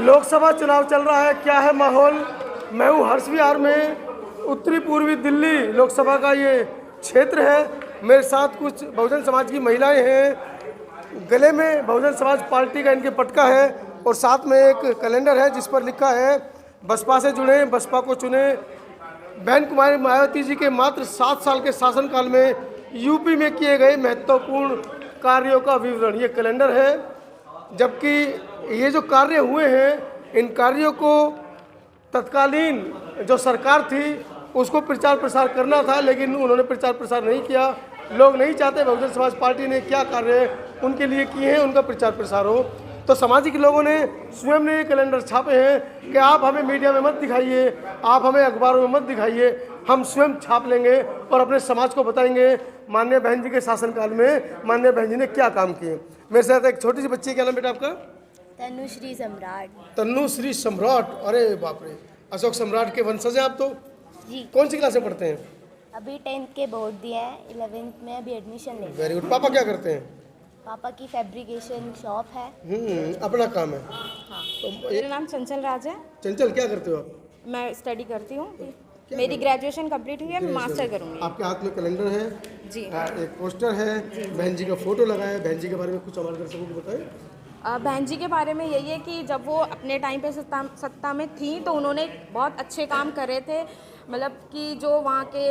लोकसभा चुनाव चल रहा है, क्या है माहौल। मैं हूँ हर्ष विहार में, उत्तरी पूर्वी दिल्ली लोकसभा का ये क्षेत्र है। मेरे साथ कुछ बहुजन समाज की महिलाएं हैं, गले में बहुजन समाज पार्टी का इनके पटका है और साथ में एक कैलेंडर है जिस पर लिखा है बसपा से जुड़े, बसपा को चुने। बहन कुमारी मायावती जी के मात्र 7 साल के शासनकाल में यूपी में किए गए महत्वपूर्ण कार्यों का विवरण ये कैलेंडर है। जबकि ये जो कार्य हुए हैं, इन कार्यों को तत्कालीन जो सरकार थी उसको प्रचार प्रसार करना था, लेकिन उन्होंने प्रचार प्रसार नहीं किया। लोग नहीं चाहते बहुजन समाज पार्टी ने क्या कार्य उनके लिए किए हैं उनका प्रचार प्रसार हो। तो सामाजिक लोगों ने स्वयं ने ये कैलेंडर छापे हैं कि आप हमें मीडिया में मत दिखाइए, आप हमें अखबारों में मत दिखाइए, हम स्वयं छाप लेंगे और अपने समाज को बताएंगे माननीय बहन जी के शासनकाल में माननीय बहन जी ने क्या काम किए। मेरे साथ एक छोटी सी बच्ची, क्या नाम बेटा आपका? तनुश्री सम्राट। तनुश्री सम्राट, अरे बाप रे, अशोक सम्राट के वंशज हैं आप तो। जी। कौन सी क्लास में पढ़ते हैं? अभी 10th के बोर्ड दिए हैं, 11th में अभी एडमिशन ले। Very good. पापा क्या करते हैं? पापा की फैब्रिकेशन शॉप है। अपना काम है। हाँ। तो मेरा नाम चंचल राज है। चंचल, क्या करते हो आप? मैं स्टडी करती हूँ, मेरी ग्रेजुएशन कंप्लीट हुई है, मैं मास्टर करूँगी। आपके हाथ में कैलेंडर है जी। एक पोस्टर है, बहन जी का फोटो लगा है। बहन जी के बारे में कुछ हमारे दर्शकों को बताएं। बहन जी के बारे में यही है कि जब वो अपने टाइम पे सत्ता में थी तो उन्होंने बहुत अच्छे काम करे थे। मतलब कि जो वहाँ के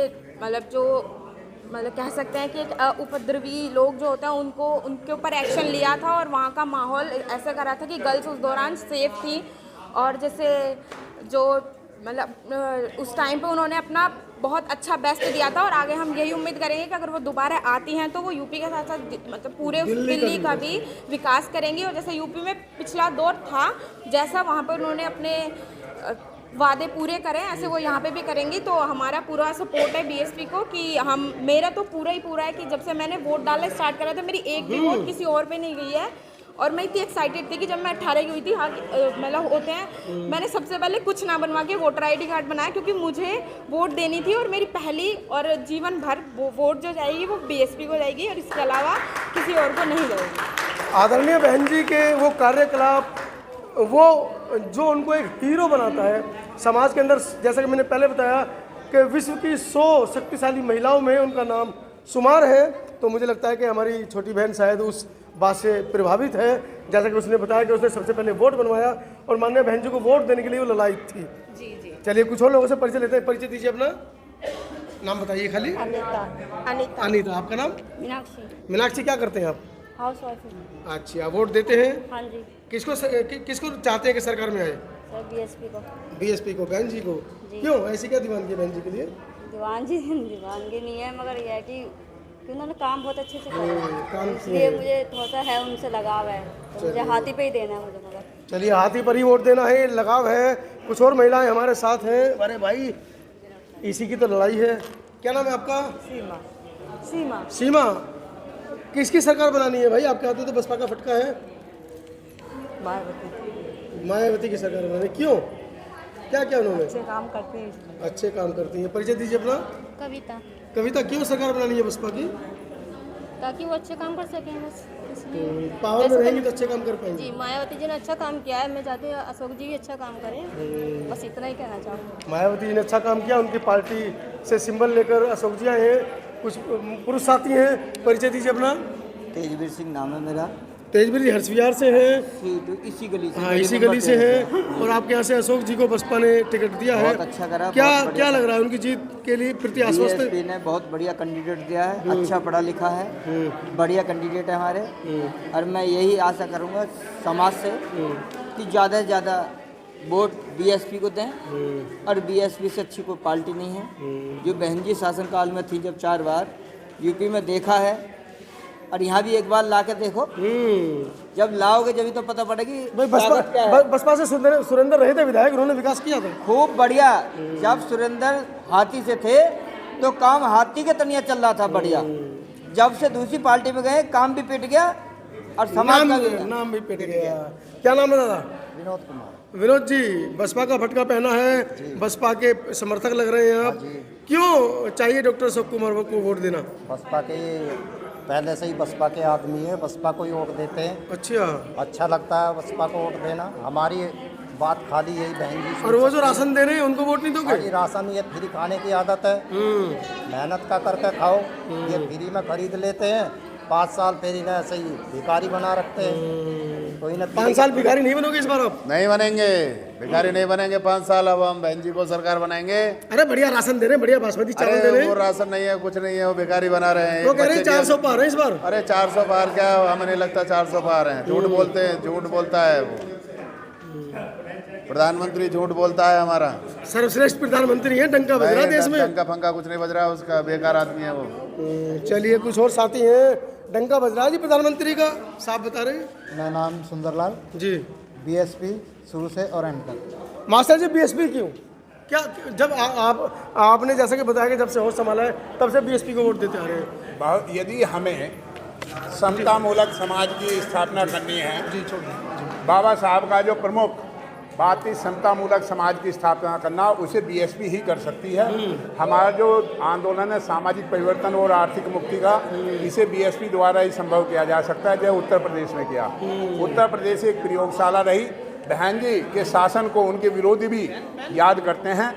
मतलब कह सकते हैं कि एक उपद्रवी लोग जो होते हैं उनके ऊपर एक्शन लिया था और वहाँ का माहौल ऐसा करा था कि गर्ल्स उस दौरान सेफ थी। और जैसे जो मतलब उस टाइम पे उन्होंने अपना बहुत अच्छा बेस्ट दिया था और आगे हम यही उम्मीद करेंगे कि अगर वो दोबारा आती हैं तो वो यूपी के साथ साथ मतलब पूरे दिल्ली का भी विकास करेंगी। और जैसे यूपी में पिछला दौर था, जैसा वहाँ पर उन्होंने अपने वादे पूरे करें ऐसे वो यहाँ पे भी करेंगी। तो हमारा पूरा सपोर्ट है बीएसपी को कि मेरा तो पूरा ही पूरा है कि जब से मैंने वोट डालना स्टार्ट करा था मेरी एक भी वोट किसी और पे नहीं गई है। और मैं इतनी एक्साइटेड थी कि जब मैं 18 की हुई थी, हाँ मतलब होते हैं, मैंने सबसे पहले कुछ ना बनवा के वोटर ID कार्ड बनाया क्योंकि मुझे वोट देनी थी और मेरी पहली और जीवन भर वोट जो जाएगी वो बीएसपी को जाएगी और इसके अलावा किसी और को नहीं जाएगी। आदरणीय बहन जी के वो कार्यकलाप, वो जो उनको एक हीरो बनाता है समाज के अंदर। जैसा कि मैंने पहले बताया कि विश्व की 100 शक्तिशाली महिलाओं में उनका नाम शुमार है। तो मुझे लगता है कि हमारी छोटी बहन शायद उस बात से प्रभावित है। जैसा कि उसने बताया कि उसने सबसे पहले वोट बनवाया और माननीय बहन जी को वोट देने के लिए वो ललायत थी। जी जी। चलिए कुछ और लोगों से परिचय लेते हैं। परिचय दीजिए अपना, नाम बताइए खाली। अनिता। अनिता, आपका नाम? मीनाक्षी। मीनाक्षी, क्या करते हैं आप? House wife. अच्छा, वोट देते हैं? हाँ जी। किसको चाहते हैं कि सरकार में आए? सर बीएसपी को। बीएसपी को, बहन जी को। क्यों, ऐसी क्या दीवानगी है बहन जी के लिए? दीवानगी नहीं है, मगर यह है कि उन्होंने काम बहुत अच्छे से काम किया, इसलिए मुझे थोड़ा सा है उनसे लगाव है। तो मुझे हाथी पे ही देना है मुझे। मगर चलिए, हाथी पर ही वोट देना है, लगाव है। कुछ और महिलाएं हमारे साथ हैं। अरे भाई, इसी की तो लड़ाई है। क्या नाम है आपका? सीमा। सीमा। सीमा, किसकी सरकार बनानी है भाई? आपके हाथ में तो बसपा का फटका है। मायावती की सरकार बनानी। क्यों, क्या क्या उन्होंने? अच्छे काम करते हैं। अच्छे काम करती हैं। परिचय दीजिए अपना। कविता। कविता, क्यों सरकार बनानी है बसपा की? ताकि वो अच्छे काम कर सकें बस, इसलिए। पावर में रहेंगी तो अच्छे काम कर पाएंगे। जी, मायावती जी ने अच्छा काम किया है, मैं चाहती हूँ अशोक जी भी अच्छा काम करें, बस इतना ही कहना चाहूँगी। मायावती जी ने अच्छा काम किया, उनकी पार्टी से सिंबल लेकर अशोक जी आए हैं। कुछ पुरुष साथी हैं। परिचय दीजिए अपना। तेजवीर सिंह नाम है मेरा। तेजवीर जी हर्ष विहार से हैं। इसी गली से। हाँ, इसी गली से हैं। और आपके यहाँ से अशोक जी को बसपा ने टिकट दिया है। बहुत अच्छा करा। क्या लग रहा है उनकी जीत के लिए प्रति आश्वस्त? बीएसपी ने बहुत बढ़िया कैंडिडेट दिया है, अच्छा पढ़ा लिखा है, बढ़िया कैंडिडेट है हमारे। और मैं यही आशा करूँगा समाज से कि ज़्यादा से ज़्यादा वोट बीएसपी को दें। और बीएसपी से अच्छी कोई पार्टी नहीं है। जो बहन जी शासनकाल में थी जब 4 बार यूपी में देखा है, और यहाँ भी एक बार ला के देखो। जब लाओगे जब तो पता पड़ेगी बसपा से सुरेंद्र रहे थे विधायक, उन्होंने विकास किया था खूब बढ़िया। जब सुरेंद्र हाथी से थे तो काम हाथी के तनिया चल रहा था बढ़िया। जब से दूसरी पार्टी में गए काम भी पिट गया और समाज का भी नाम भी पिट गया। क्या नाम है दादा? विनोद कुमार। विनोद जी, बसपा का फटका पहना है, बसपा के समर्थक लग रहे हैं आप। क्यों चाहिए डॉक्टर अशोक कुमार को वोट देना? बसपा के पहले से ही बसपा के आदमी है, बसपा को ही वोट देते हैं। अच्छा, अच्छा लगता है बसपा को वोट देना। हमारी बात खाली यही बहन जी सुन और वो जो सकती है। राशन दे रहे हैं उनको वोट नहीं दोगे? खाली राशन ये फ्री खाने की आदत है, मेहनत का करके खाओ। ये फ्री में खरीद लेते हैं, 5 साल फिर इन्हें ऐसे ही भिखारी बना रखते हैं। तो इन्हें 5 साल भिखारी नहीं बनोगे इस बार आप? नहीं बनेंगे, भिखारी नहीं बनेंगे 5 साल। अब हम बहन जी को सरकार बनाएंगे। अरे बढ़िया राशन दे रहे हैं, बढ़िया बासमती चावल दे रहे अरे वो हैं। राशन नहीं है, कुछ नहीं है, वो भिखारी बना रहे हैं। वो एक कह रहे हैं बच्चे की- 400 पार है इस बार। अरे 400 पार क्या, हमें नहीं लगता 400 पार हैं। झूठ बोलते हैं, झूठ बोलता है वो प्रधानमंत्री, झूठ बोलता है हमारा। सर्वश्रेष्ठ प्रधानमंत्री है, डंका बज रहा है देश में। डंका फंका कुछ नहीं बज रहा है उसका, बेकार आदमी है वो। चलिए कुछ और साथी हैं, डंका बज रहा है जी प्रधानमंत्री का, साहब बता रहे हैं। मेरा नाम सुंदरलाल, जी बीएसपी शुरू से और एंड तक। मास्टर जी बीएसपी क्यों? क्या जब आपने जैसा कि बताया कि जब से होश संभाला है तब से बीएसपी को वोट देते आ रहे हैं। यदि हमें समतामूलक समाज की स्थापना करनी है, बाबा साहब का जो प्रमुख बात थी समतामूलक समाज की स्थापना करना, उसे बीएसपी ही कर सकती है। हमारा जो आंदोलन है सामाजिक परिवर्तन और आर्थिक मुक्ति का, इसे बीएसपी द्वारा ही संभव किया जा सकता है, जो उत्तर प्रदेश में किया। उत्तर प्रदेश एक प्रयोगशाला रही। बहन जी के शासन को उनके विरोधी भी याद करते हैं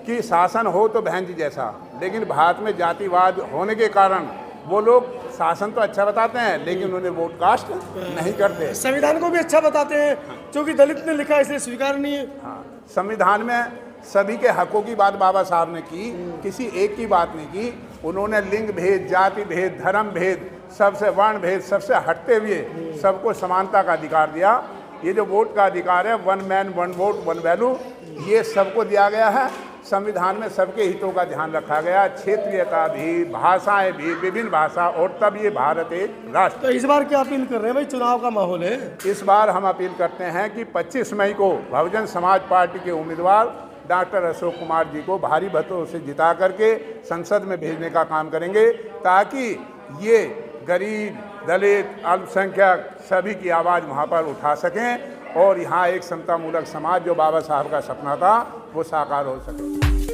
कि शासन हो तो बहन जी जैसा, लेकिन भारत में जातिवाद होने के कारण वो लोग शासन तो अच्छा बताते हैं लेकिन उन्हें वोट कास्ट नहीं करते। संविधान को भी अच्छा बताते हैं, क्योंकि दलित ने लिखा है इसलिए स्वीकार नहीं है। हाँ, संविधान में सभी के हकों की बात बाबा साहब ने की, किसी एक की बात नहीं की। उन्होंने लिंग भेद, जाति भेद, धर्म भेद, सबसे वर्ण भेद, सबसे हटते हुए सबको समानता का अधिकार दिया। ये जो वोट का अधिकार है, 1 मैन 1 वोट 1 वैल्यू, ये सबको दिया गया है। संविधान में सबके हितों का ध्यान रखा गया, क्षेत्रीयता भी, भाषाएं भी, विभिन्न भाषा, और तब ये भारत एक राष्ट्र। तो इस बार क्या अपील कर रहे हैं भाई? चुनाव का माहौल है, इस बार हम अपील करते हैं कि 25 मई को बहुजन समाज पार्टी के उम्मीदवार डॉक्टर अशोक कुमार जी को भारी मतों से जिता करके संसद में भेजने का काम करेंगे, ताकि ये गरीब, दलित, अल्पसंख्यक सभी की आवाज़ वहाँ पर उठा सकें और यहाँ एक समतामूलक समाज जो बाबा साहब का सपना था वो साकार हो सके।